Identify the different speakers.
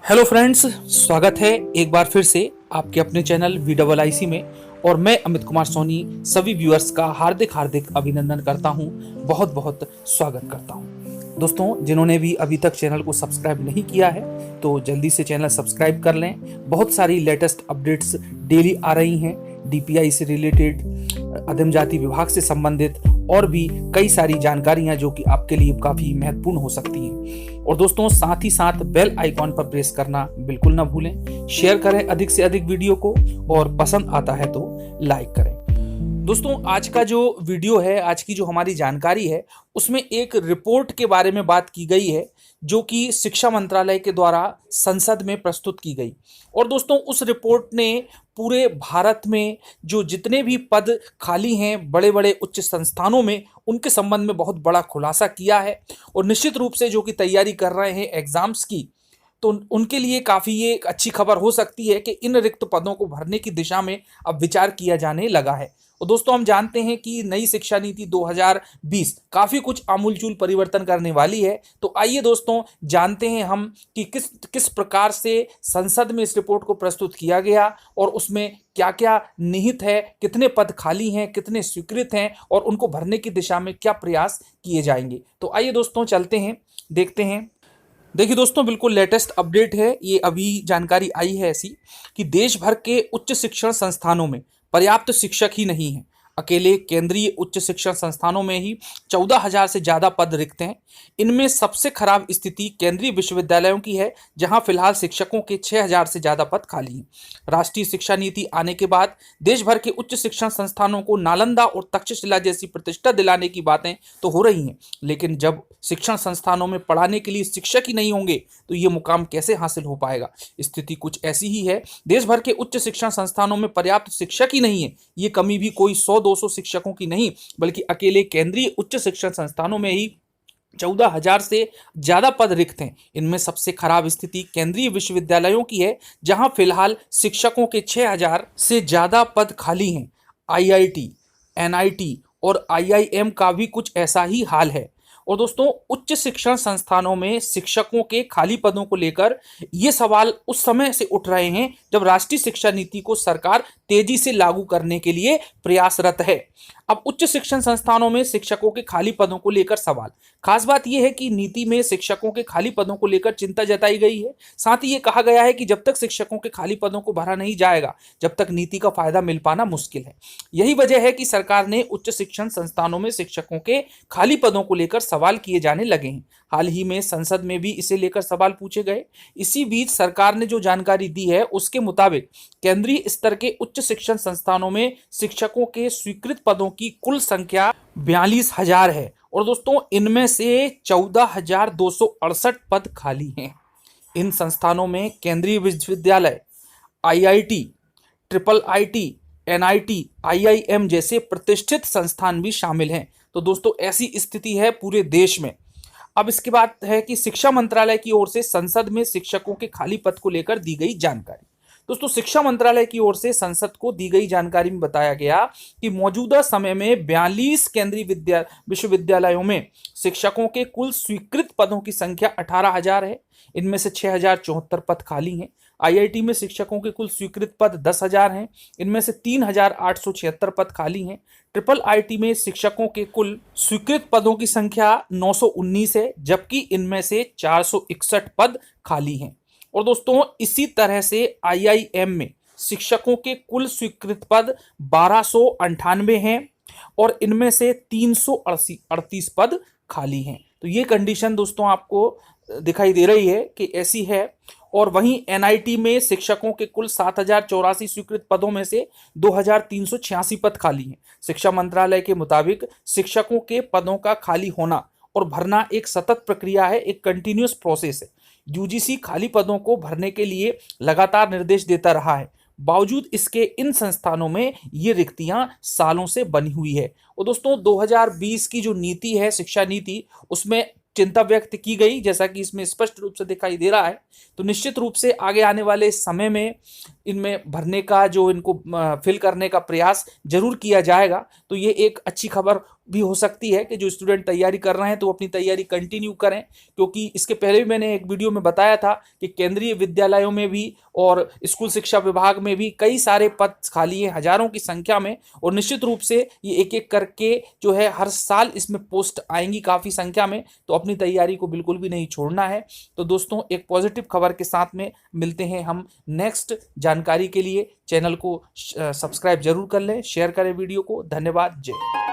Speaker 1: Hello friends, स्वागत है एक बार फिर से आपके अपने चैनल VIIC में। और मैं अमित कुमार सोनी सभी व्यूअर्स का हार्दिक हार्दिक अभिनंदन करता हूं, बहुत बहुत स्वागत करता हूं। दोस्तों, जिन्होंने भी अभी तक चैनल को सब्सक्राइब नहीं किया है तो जल्दी से चैनल सब्सक्राइब कर लें। बहुत सारी लेटेस्ट अपडेट्स डेली आ रही हैं, DPI से रिलेटेड, अधम जाति विभाग से संबंधित और भी कई सारी जानकारियां जो कि आपके लिए काफी महत्वपूर्ण हो सकती हैं। और दोस्तों, साथ ही साथ बेल आइकॉन पर प्रेस करना बिल्कुल ना भूलें। शेयर करें अधिक से अधिक वीडियो को, और पसंद आता है तो लाइक करें। दोस्तों, आज का जो वीडियो है, आज की जो हमारी जानकारी है, उसमें एक रिपोर्ट के बारे में बात की गई है जो कि शिक्षा मंत्रालय के द्वारा संसद में प्रस्तुत की गई। और दोस्तों, उस रिपोर्ट ने पूरे भारत में जो जितने भी पद खाली हैं बड़े बड़े उच्च संस्थानों में, उनके संबंध में बहुत बड़ा खुलासा किया है। और निश्चित रूप से जो कि तैयारी कर रहे हैं एग्जाम्स की, तो उनके लिए काफ़ी ये एक अच्छी खबर हो सकती है कि इन रिक्त पदों को भरने की दिशा में अब विचार किया जाने लगा है। और दोस्तों, हम जानते हैं कि नई शिक्षा नीति 2020 काफ़ी कुछ आमूलचूल परिवर्तन करने वाली है। तो आइए दोस्तों, जानते हैं हम कि किस किस प्रकार से संसद में इस रिपोर्ट को प्रस्तुत किया गया और उसमें क्या क्या निहित है, कितने पद खाली हैं, कितने स्वीकृत हैं और उनको भरने की दिशा में क्या प्रयास किए जाएंगे। तो आइए दोस्तों, चलते हैं, देखते हैं। देखिए दोस्तों, बिल्कुल लेटेस्ट अपडेट है ये। अभी जानकारी आई है ऐसी कि देश भर के उच्च शिक्षण संस्थानों में पर्याप्त शिक्षक ही नहीं है। अकेले केंद्रीय उच्च शिक्षण संस्थानों में ही 14,000 से ज़्यादा पद रिक्त हैं। इनमें सबसे खराब स्थिति केंद्रीय विश्वविद्यालयों की है, जहां फिलहाल शिक्षकों के 6,000 से ज़्यादा पद खाली हैं। राष्ट्रीय शिक्षा नीति आने के बाद देश भर के उच्च शिक्षण संस्थानों को नालंदा और तक्षशिला जैसी प्रतिष्ठा दिलाने की बातें तो हो रही हैं, लेकिन जब शिक्षण संस्थानों में पढ़ाने के लिए शिक्षक ही नहीं होंगे तो ये मुकाम कैसे हासिल हो पाएगा। स्थिति कुछ ऐसी ही है। देश भर के उच्च शिक्षण संस्थानों में पर्याप्त शिक्षक ही नहीं है। ये कमी भी कोई 100-200 शिक्षकों की नहीं, बल्कि अकेले केंद्रीय उच्च शिक्षण संस्थानों में ही 14,000 से ज़्यादा पद रिक्त हैं। इनमें सबसे खराब स्थिति केंद्रीय विश्वविद्यालयों की है, जहां फिलहाल शिक्षकों के 6,000 से ज़्यादा पद खाली हैं। IIT, NIT और IIM का भी कुछ ऐसा ही हाल है। और दोस्तों, उच्च शिक्षण संस्थानों में शिक्षकों के खाली पदों को लेकर ये सवाल उस समय से उठ रहे हैं जब राष्ट्रीय शिक्षा नीति को सरकार तेजी से लागू करने के लिए प्रयासरत है। अब उच्च शिक्षण संस्थानों में शिक्षकों के खाली पदों को लेकर सवाल, खास बात यह है कि नीति में शिक्षकों के खाली पदों को लेकर चिंता जताई गई है। साथ ही ये कहा गया है कि जब तक शिक्षकों के खाली पदों को भरा नहीं जाएगा, जब तक नीति का फायदा मिल पाना मुश्किल है। यही वजह है कि सरकार ने उच्च शिक्षण संस्थानों में शिक्षकों के खाली पदों को लेकर सवाल किए जाने लगे हैं। हाल ही में संसद में भी इसे लेकर सवाल पूछे गए। इसी बीच सरकार ने जो जानकारी दी है उसके मुताबिक केंद्रीय स्तर के उच्च शिक्षण संस्थानों में शिक्षकों के स्वीकृत पदों की कुल संख्या 42,000 है। और दोस्तों, इनमें से 14,268 पद खाली हैं। इन संस्थानों में केंद्रीय विश्वविद्यालय, IIT, IIIT, NIT, IIM जैसे प्रतिष्ठित संस्थान भी शामिल हैं। तो दोस्तों, ऐसी स्थिति है पूरे देश में। अब इसके बाद है कि शिक्षा मंत्रालय की ओर से संसद में शिक्षकों के खाली पद को लेकर दी गई जानकारी। दोस्तों, शिक्षा मंत्रालय की ओर से संसद को दी गई जानकारी में बताया गया कि मौजूदा समय में 42 केंद्रीय विश्वविद्यालयों में शिक्षकों के कुल स्वीकृत पदों की संख्या 18,000 है। इनमें से 6,074 पद खाली हैं। IIT में शिक्षकों के कुल स्वीकृत पद 10,000 हैं। इनमें से 3,876 पद खाली हैं। IIIT में शिक्षकों के कुल स्वीकृत पदों की संख्या 919 है, जबकि इनमें से 461 पद खाली हैं। और दोस्तों, इसी तरह से IIM में शिक्षकों के कुल स्वीकृत पद 1298 हैं और इनमें से 338 पद खाली हैं। तो ये कंडीशन दोस्तों आपको दिखाई दे रही है कि ऐसी है। और वहीं NIT में शिक्षकों के कुल 7,084 स्वीकृत पदों में से 2,386 पद खाली हैं। शिक्षा मंत्रालय के मुताबिक शिक्षकों के पदों का खाली होना और भरना एक सतत प्रक्रिया है, एक कंटिन्यूअस प्रोसेस है। UGC खाली पदों को भरने के लिए लगातार निर्देश देता रहा है। बावजूद इसके इन संस्थानों में ये रिक्तियां सालों से बनी हुई है। और दोस्तों, 2020 की जो नीति है, शिक्षा नीति, उसमें चिंता व्यक्त की गई, जैसा कि इसमें स्पष्ट रूप से दिखाई दे रहा है। तो निश्चित रूप से आगे आने वाले समय में इनमें भरने का, जो इनको फिल करने का प्रयास जरूर किया जाएगा। तो ये एक अच्छी खबर भी हो सकती है कि जो स्टूडेंट तैयारी कर रहे हैं तो अपनी तैयारी कंटिन्यू करें, क्योंकि इसके पहले भी मैंने एक वीडियो में बताया था कि केंद्रीय विद्यालयों में भी और स्कूल शिक्षा विभाग में भी कई सारे पद खाली हैं, हजारों की संख्या में। और निश्चित रूप से ये एक एक करके जो है हर साल इसमें पोस्ट आएंगी काफ़ी संख्या में, तो अपनी तैयारी को बिल्कुल भी नहीं छोड़ना है। तो दोस्तों, एक पॉजिटिव खबर के साथ में मिलते हैं हम नेक्स्ट जानकारी के लिए। चैनल को सब्सक्राइब जरूर कर लें, शेयर करें वीडियो को। धन्यवाद। जय हिंद।